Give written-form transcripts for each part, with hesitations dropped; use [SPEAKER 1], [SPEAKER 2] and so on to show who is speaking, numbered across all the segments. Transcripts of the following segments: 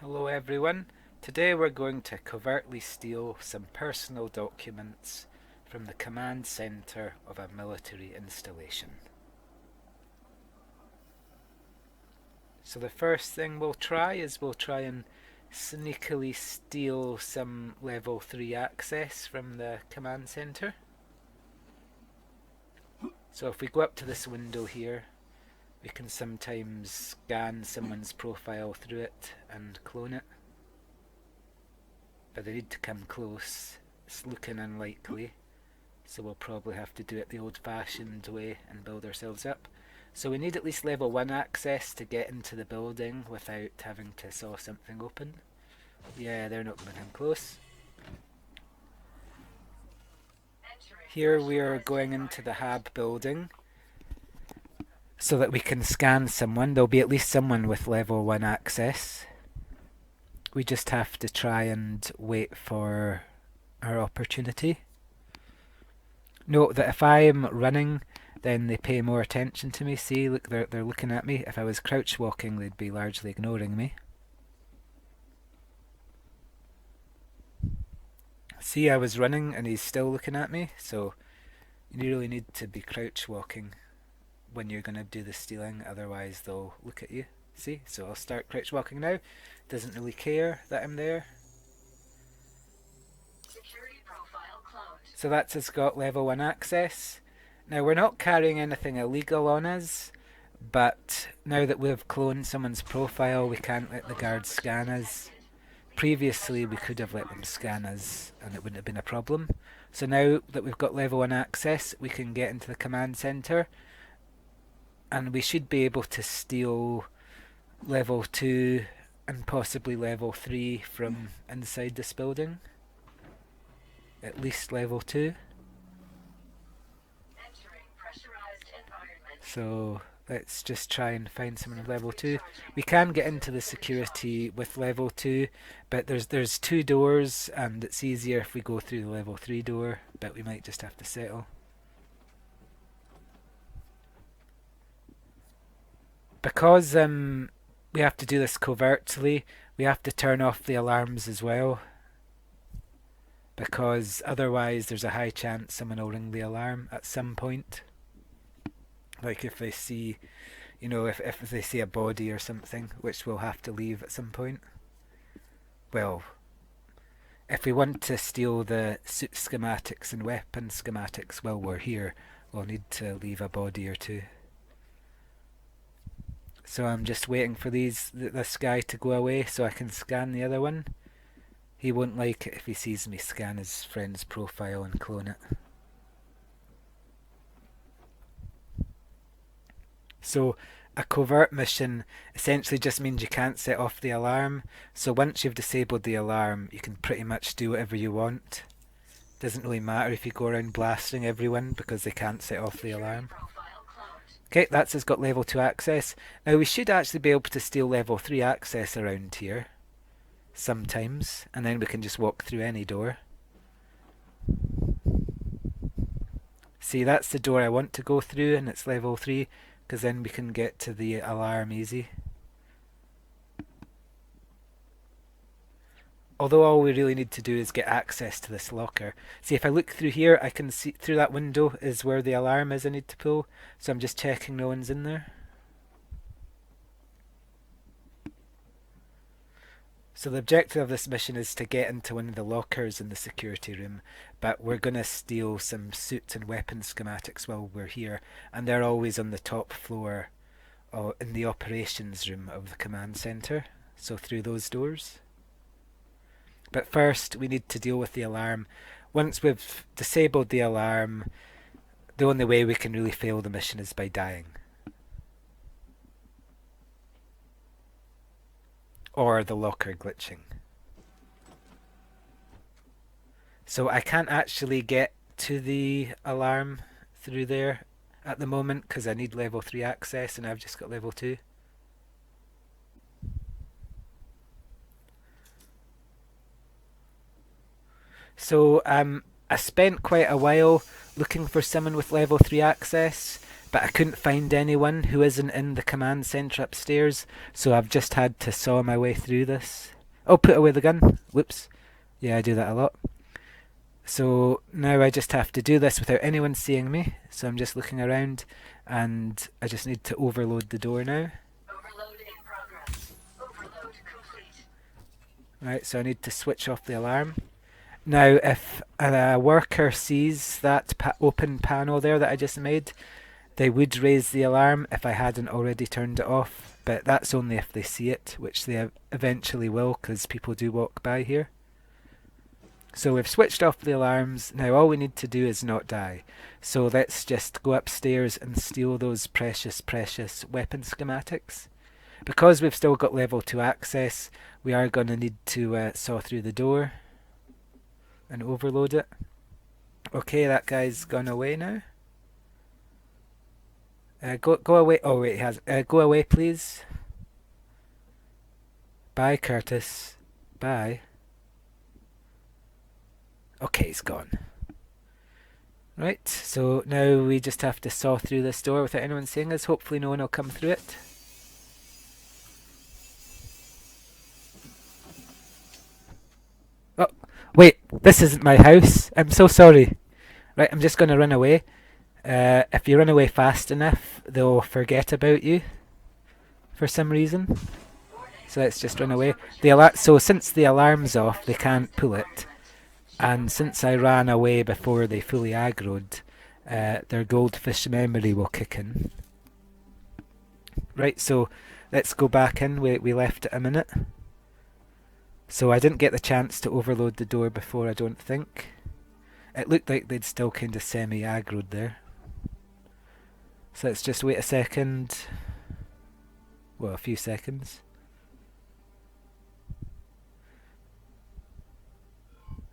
[SPEAKER 1] Hello everyone. Today we're going to covertly steal some personal documents from the command center of a military installation. So the first thing we'll try and sneakily steal some level 3 access from the command center. So if we go up to this window here, we can sometimes scan someone's profile through it and clone it. But they need to come close. It's looking unlikely, so we'll probably have to do it the old-fashioned way and build ourselves up. So we need at least level 1 access to get into the building without having to saw something open. Yeah, they're not going to come close. Here we are going into the hab building so that we can scan someone. There'll be at least someone with level 1 access. We just have to try and wait for our opportunity. Note that if I'm running, then they pay more attention to me. See, look, they're looking at me. If I was crouch walking, they'd be largely ignoring me. See, I was running and he's still looking at me, so you really need to be crouch walking when you're going to do the stealing, otherwise they'll look at you. See, so I'll start crouch walking now. Doesn't really care that I'm there.
[SPEAKER 2] Security profile closed.
[SPEAKER 1] So that's us got level 1 access. Now we're not carrying anything illegal on us, but now that we've cloned someone's profile, we can't let the guards scan us. Previously we could have let them scan us and it wouldn't have been a problem. So now that we've got level 1 access, we can get into the command center and we should be able to steal level 2 and possibly level 3 from inside this building. At least level 2.
[SPEAKER 2] Entering pressurized environment.
[SPEAKER 1] So let's just try and find someone with level 2. We can get into the security with level 2, but there's 2 doors and it's easier if we go through the level 3 door, but we might just have to settle. Because we have to do this covertly, we have to turn off the alarms as well, because otherwise there's a high chance someone will ring the alarm at some point. Like if they see, if they see a body or something, which we'll have to leave at some point. Well, if we want to steal the suit schematics and weapon schematics while we're here, we'll need to leave a body or two. So I'm just waiting for this guy to go away so I can scan the other one. He won't like it if he sees me scan his friend's profile and clone it. So a covert mission essentially just means you can't set off the alarm. So once you've disabled the alarm, you can pretty much do whatever you want. Doesn't really matter if you go around blasting everyone because they can't set off the alarm. Okay, that's us got level 2 access. Now we should actually be able to steal level 3 access around here sometimes, and then we can just walk through any door. See, that's the door I want to go through and it's level 3, because then we can get to the alarm easy. Although all we really need to do is get access to this locker. See, if I look through here, I can see through that window is where the alarm is I need to pull. So I'm just checking no one's in there. So the objective of this mission is to get into one of the lockers in the security room, but we're going to steal some suit and weapon schematics while we're here, and they're always on the top floor in the operations room of the command center, so through those doors. But first we need to deal with the alarm. Once we've disabled the alarm, the only way we can really fail the mission is by dying. Or the locker glitching. So I can't actually get to the alarm through there at the moment because I need level 3 access and I've just got level 2. So I spent quite a while looking for someone with level 3 access, but I couldn't find anyone who isn't in the command centre upstairs, so I've just had to saw my way through this. Oh, put away the gun. Whoops. Yeah, I do that a lot. So now I just have to do this without anyone seeing me. So I'm just looking around, and I just need to overload the door now.
[SPEAKER 2] Overload in progress. Overload complete.
[SPEAKER 1] Right, so I need to switch off the alarm. Now, if a worker sees that open panel there that I just made, they would raise the alarm if I hadn't already turned it off, but that's only if they see it, which they eventually will, because people do walk by here. So we've switched off the alarms. Now all we need to do is not die. So let's just go upstairs and steal those precious, precious weapon schematics. Because we've still got level 2 access, we are going to need to saw through the door and overload it. Okay, that guy's gone away now. Go away. Oh wait, he has. Go away, please. Bye, Curtis. Bye. Okay, he's gone. Right, so now we just have to saw through this door without anyone seeing us. Hopefully no one will come through it. Oh, wait, this isn't my house. I'm so sorry. Right, I'm just going to run away. If you run away fast enough, they'll forget about you for some reason. So let's just run away. So since the alarm's off, they can't pull it. And since I ran away before they fully aggroed, their goldfish memory will kick in. Right, so let's go back in. We left it a minute. So I didn't get the chance to overload the door before, I don't think. It looked like they'd still kind of semi-aggroed there. So let's just wait a second. Well, a few seconds.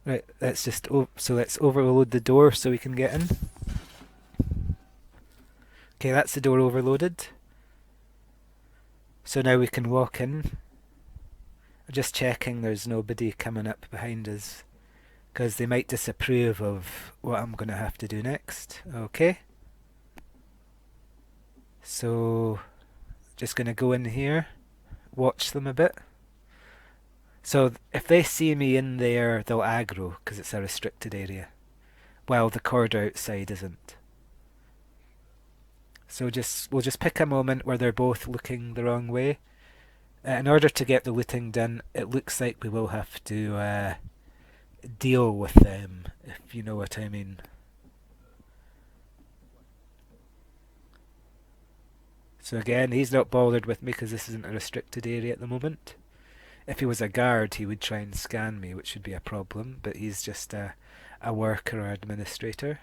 [SPEAKER 1] Right, let's just let's overload the door so we can get in. Okay, that's the door overloaded. So now we can walk in. I'm just checking there's nobody coming up behind us, because they might disapprove of what I'm going to have to do next. Okay. So, just going to go in here, watch them a bit. So, if they see me in there, they'll aggro, because it's a restricted area, while the corridor outside isn't. So we'll just pick a moment where they're both looking the wrong way. In order to get the looting done, it looks like we will have to deal with them, if you know what I mean. So again, he's not bothered with me because this isn't a restricted area at the moment. If he was a guard, he would try and scan me, which would be a problem, but he's just a worker or administrator.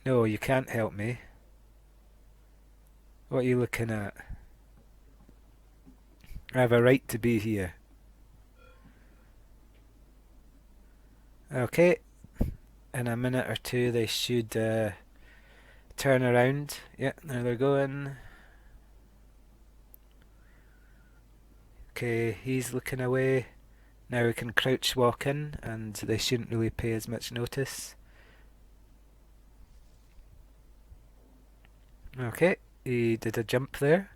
[SPEAKER 1] No, you can't help me. What are you looking at? I have a right to be here. Okay, in a minute or two they should turn around. Yeah, there they're going. Okay, he's looking away. Now we can crouch walk in and they shouldn't really pay as much notice. Okay, he did a jump there.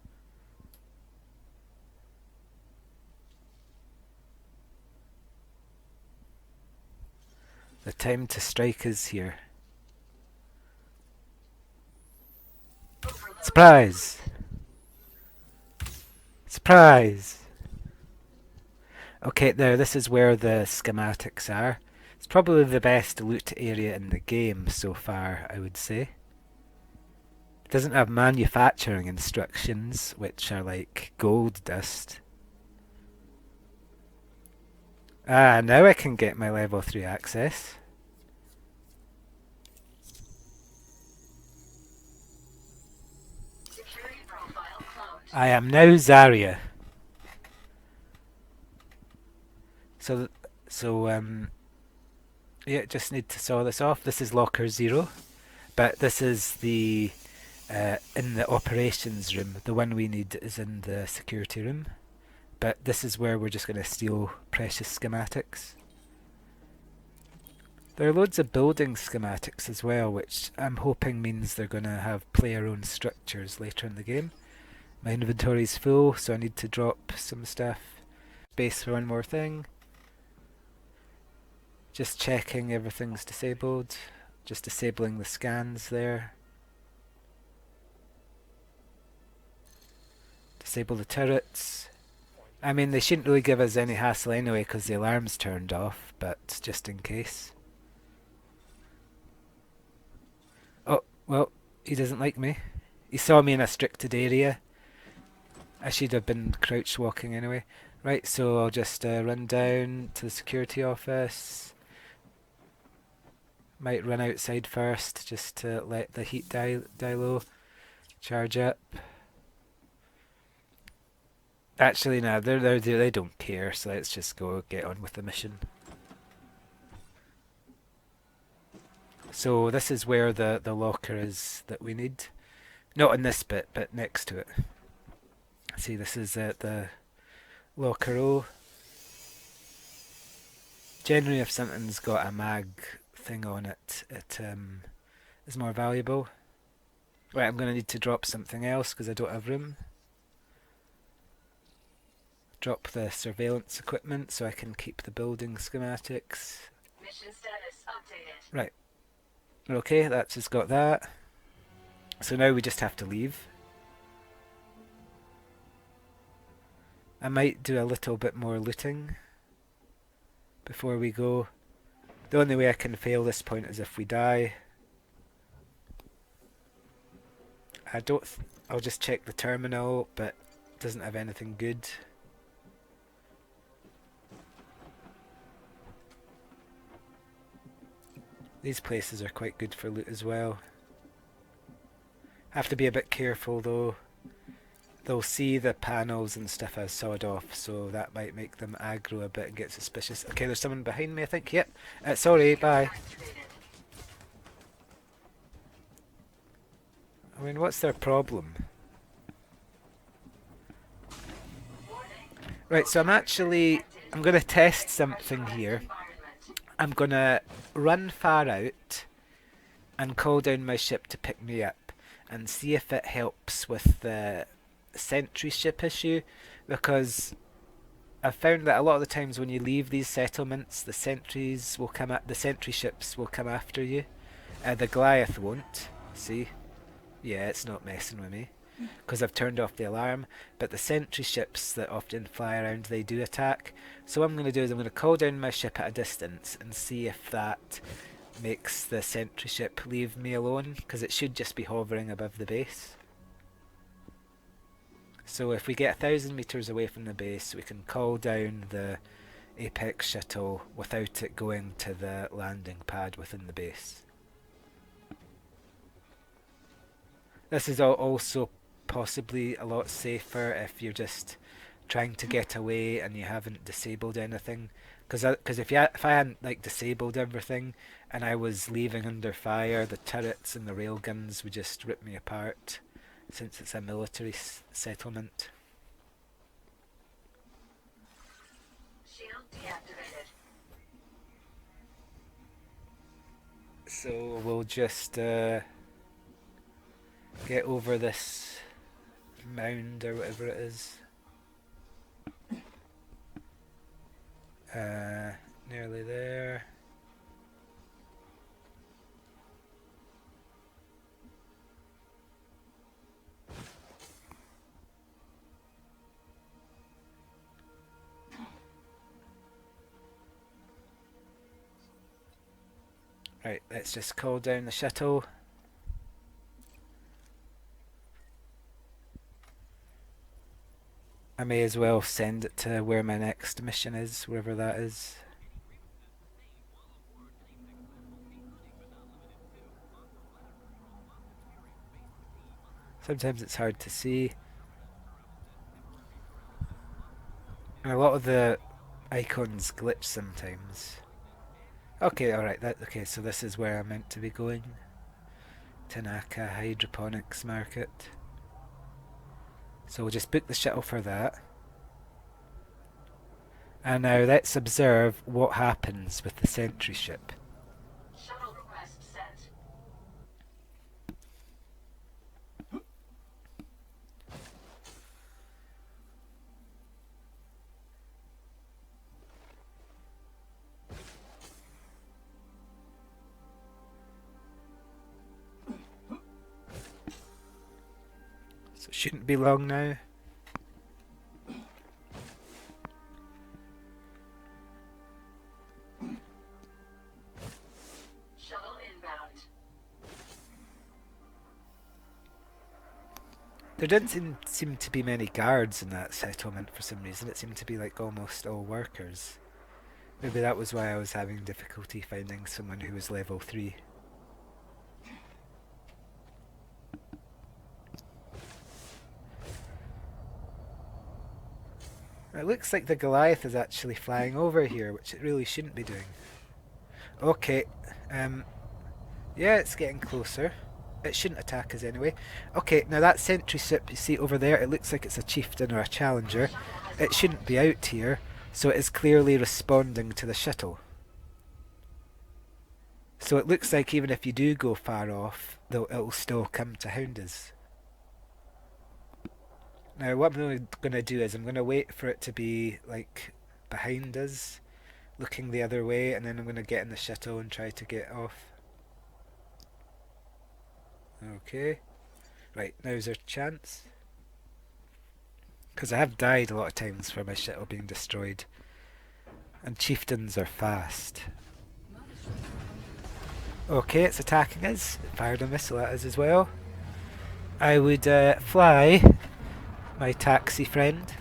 [SPEAKER 1] The time to strike is here. Surprise! Surprise! Okay, now this is where the schematics are. It's probably the best loot area in the game so far, I would say. It doesn't have manufacturing instructions, which are like gold dust. Ah, now I can get my level 3 access.
[SPEAKER 2] Security profile cloned.
[SPEAKER 1] I am now Zarya. Yeah, just need to saw this off. This is locker 0, but this is the in the operations room. The one we need is in the security room, but this is where we're just going to steal precious schematics. There are loads of building schematics as well, which I'm hoping means they're going to have player-owned structures later in the game. My inventory's full, so I need to drop some stuff. Space for one more thing. Just checking everything's disabled. Just disabling the scans there. Disable the turrets. I mean, they shouldn't really give us any hassle anyway because the alarm's turned off, but just in case. Oh, well, he doesn't like me. He saw me in a restricted area. I should have been crouch walking anyway. Right, so I'll just run down to the security office. Might run outside first just to let the heat die low. Charge up. Actually, no, they don't care, so let's just go get on with the mission. So this is where the locker is that we need. Not in this bit, but next to it. See, this is the locker O. Generally, if something's got a mag thing on it, it is more valuable. Right, I'm going to need to drop something else because I don't have room. Drop the surveillance equipment so I can keep the building schematics.
[SPEAKER 2] Mission status updated.
[SPEAKER 1] Right. Okay, that's just got that. So now we just have to leave. I might do a little bit more looting before we go. The only way I can fail this point is if we die. I'll just check the terminal, but it doesn't have anything good. These places are quite good for loot as well. Have to be a bit careful though. They'll see the panels and as sawed off, so that might make them aggro a bit and get suspicious. Okay, there's someone behind me, I think. Yep. Sorry, bye. I mean, what's their problem? Right, so I'm going to test something here. I'm going to run far out and call down my ship to pick me up and see if it helps with the sentry ship issue, because I've found that a lot of the times when you leave these settlements, the sentry ships will come after you. The Goliath won't. See? Yeah, it's not messing with me because I've turned off the alarm, but the sentry ships that often fly around, they do attack. So what I'm going to do is I'm going to call down my ship at a distance and see if that makes the sentry ship leave me alone, because it should just be hovering above the base. So if we get 1,000 meters away from the base, we can call down the Apex shuttle without it going to the landing pad within the base. This is also possibly a lot safer if you're just trying to get away and you haven't disabled anything. Because if I hadn't disabled everything and I was leaving under fire, the turrets and the railguns would just rip me apart, since it's a military settlement.
[SPEAKER 2] Shield deactivated.
[SPEAKER 1] So we'll just get over this mound or whatever it is. Nearly there. Right, let's just call down the shuttle. I may as well send it to where my next mission is, wherever that is. Sometimes it's hard to see. And a lot of the icons glitch sometimes. Okay, alright, okay, so this is where I'm meant to be going. Tanaka Hydroponics Market. So we'll just book the shuttle for that. And now let's observe what happens with the sentry ship. Shouldn't be long now.
[SPEAKER 2] Shuttle inbound.
[SPEAKER 1] There didn't seem to be many guards in that settlement for some reason. It seemed to be like almost all workers. Maybe that was why I was having difficulty finding someone who was level 3. It looks like the Goliath is actually flying over here, which it really shouldn't be doing. Okay, yeah, it's getting closer. It shouldn't attack us anyway. Okay, now that sentry ship you see over there, it looks like it's a chieftain or a challenger. It shouldn't be out here, so it is clearly responding to the shuttle. So it looks like even if you do go far off, it'll still come to hound us. Now what I'm going to do is I'm going to wait for it to be like behind us, looking the other way, and then I'm going to get in the shuttle and try to get off. Okay. Right, now's our chance. Because I have died a lot of times for my shuttle being destroyed. And chieftains are fast. Okay, it's attacking us. It fired a missile at us as well. I would fly my taxi friend.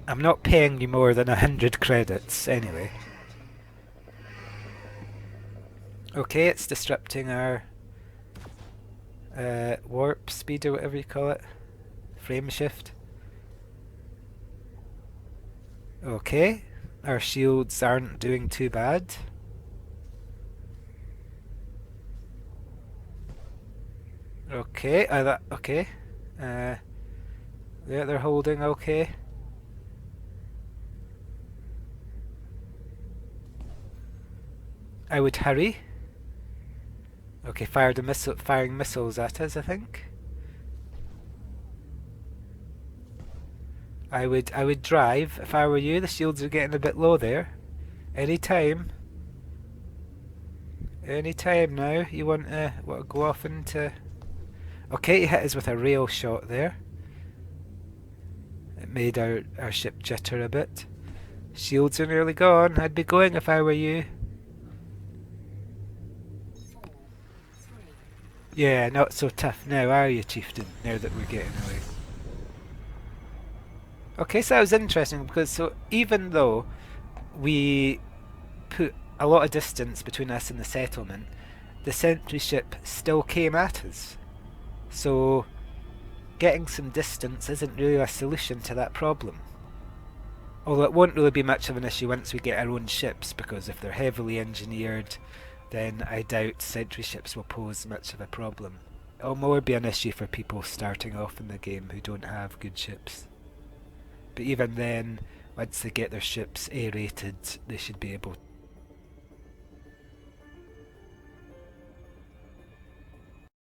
[SPEAKER 1] I'm not paying you more than 100 credits anyway. Okay, it's disrupting our warp speed or whatever you call it. Frame shift. Okay, our shields aren't doing too bad. Okay, okay. Yeah, they're holding okay. I would hurry. Okay, firing missiles at us, I think. I would drive if I were you. The shields are getting a bit low there. Any time now you want to go off into. Okay, he hit us with a rail shot there. It made our ship jitter a bit. Shields are nearly gone. I'd be going if I were you. Yeah, not so tough now, are you, chieftain? Now that we're getting away. Okay, so that was interesting because so even though we put a lot of distance between us and the settlement, the sentry ship still came at us. So getting some distance isn't really a solution to that problem. Although it won't really be much of an issue once we get our own ships, because if they're heavily engineered, then I doubt sentry ships will pose much of a problem. It'll more be an issue for people starting off in the game who don't have good ships. But even then, once they get their ships A-rated, they should be able